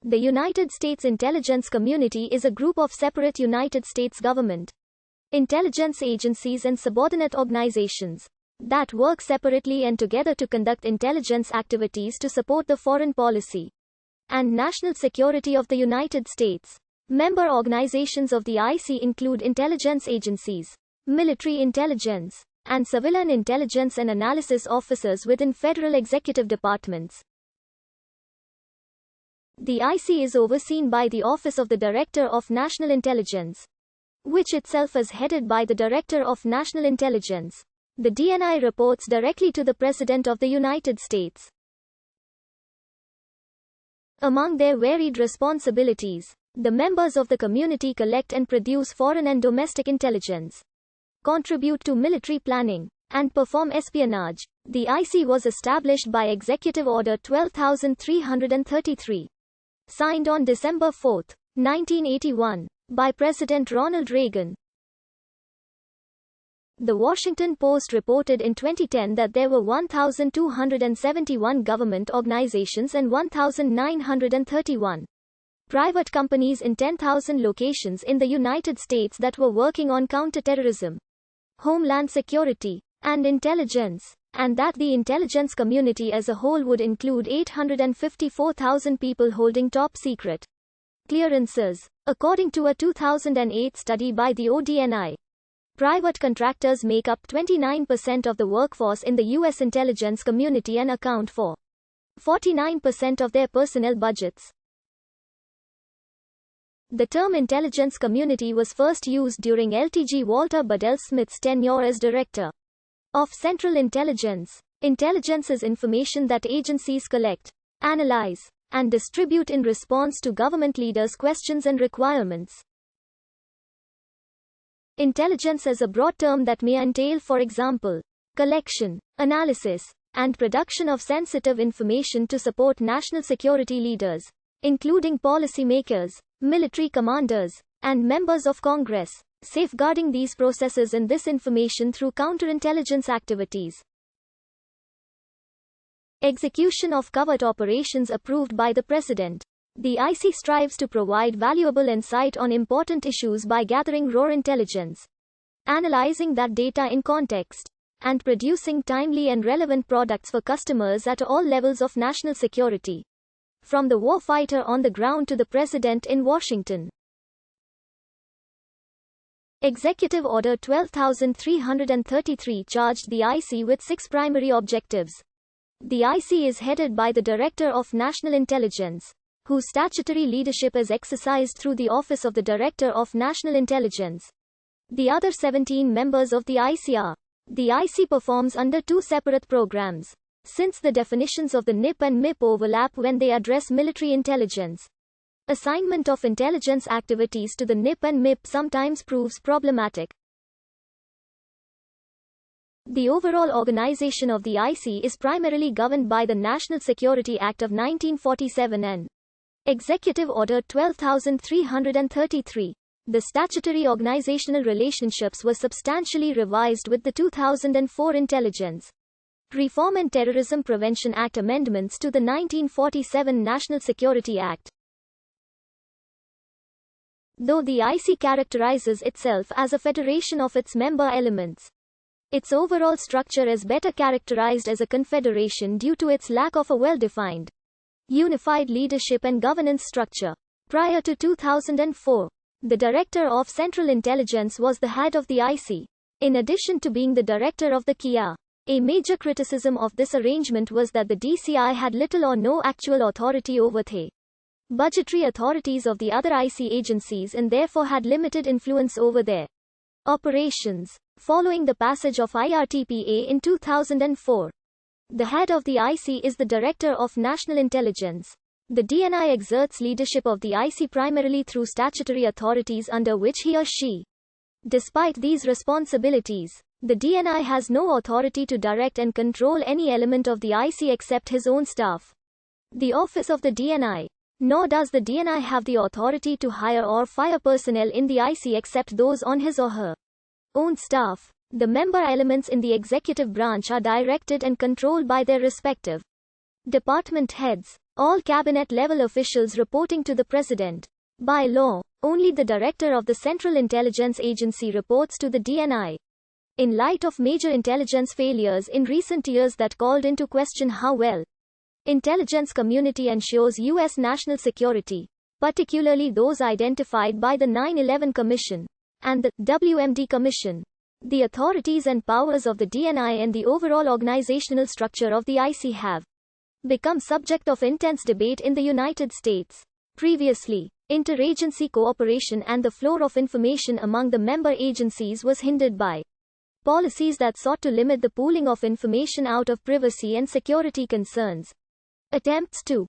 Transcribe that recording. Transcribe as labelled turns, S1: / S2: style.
S1: The United States intelligence community is a group of separate United States government intelligence agencies and subordinate organizations that work separately and together to conduct intelligence activities to support the foreign policy and national security of the United States. Member organizations of the IC include intelligence agencies, military intelligence, and civilian intelligence and analysis officers within federal executive departments. The IC is overseen by the Office of the Director of National Intelligence, which itself is headed by the Director of National Intelligence. The DNI reports directly to the President of the United States. Among their varied responsibilities, the members of the community collect and produce foreign and domestic intelligence, contribute to military planning, and perform espionage. The IC was established by Executive Order 12333, signed on December 4, 1981, by President Ronald Reagan. The Washington Post reported in 2010 that there were 1,271 government organizations and 1,931 private companies in 10,000 locations in the United States that were working on counterterrorism, homeland security, and intelligence, and that the intelligence community as a whole would include 854,000 people holding top-secret clearances. According to a 2008 study by the ODNI, private contractors make up 29% of the workforce in the U.S. intelligence community and account for 49% of their personnel budgets. The term intelligence community was first used during LTG Walter Budell Smith's tenure as Director of Central Intelligence. Intelligence is information that agencies collect, analyze, and distribute in response to government leaders' questions and requirements. Intelligence is a broad term that may entail, for example, collection, analysis, and production of sensitive information to support national security leaders, including policymakers, military commanders, and members of Congress, safeguarding these processes and this information through counterintelligence activities. Execution of covert operations approved by the President. The IC strives to provide valuable insight on important issues by gathering raw intelligence, analyzing that data in context, and producing timely and relevant products for customers at all levels of national security, from the warfighter on the ground to the President in Washington. Executive Order 12333 charged the IC with 6 primary objectives. The IC is headed by the Director of National Intelligence, whose statutory leadership is exercised through the Office of the Director of National Intelligence. The other 17 members of the IC are. The IC performs under 2 separate programs, since the definitions of the NIP and MIP overlap when they address military intelligence. Assignment of intelligence activities to the NIP and MIP sometimes proves problematic. The overall organization of the IC is primarily governed by the National Security Act of 1947 and Executive Order 12333. The statutory organizational relationships were substantially revised with the 2004 Intelligence Reform and Terrorism Prevention Act amendments to the 1947 National Security Act. Though the IC characterizes itself as a federation of its member elements, its overall structure is better characterized as a confederation due to its lack of a well-defined, unified leadership and governance structure. Prior to 2004, the Director of Central Intelligence was the head of the IC, in addition to being the Director of the KIA. A major criticism of this arrangement was that the DCI had little or no actual authority over the budgetary authorities of the other IC agencies and therefore had limited influence over their operations. Following the passage of IRTPA in 2004, the head of the IC is the Director of National Intelligence. The DNI exerts leadership of the IC primarily through statutory authorities under which he or she. Despite these responsibilities, the DNI has no authority to direct and control any element of the IC except his own staff. The Office of the DNI. Nor does the DNI have the authority to hire or fire personnel in the IC except those on his or her own staff. The member elements in the executive branch are directed and controlled by their respective department heads. All cabinet-level officials reporting to the president. By law, only the director of the Central Intelligence Agency reports to the DNI. In light of major intelligence failures in recent years that called into question how well intelligence community ensures U.S. national security, particularly those identified by the 9/11 Commission and the WMD Commission, the authorities and powers of the DNI and the overall organizational structure of the IC have become subject of intense debate in the United States. Previously, interagency cooperation and the flow of information among the member agencies was hindered by policies that sought to limit the pooling of information out of privacy and security concerns. Attempts to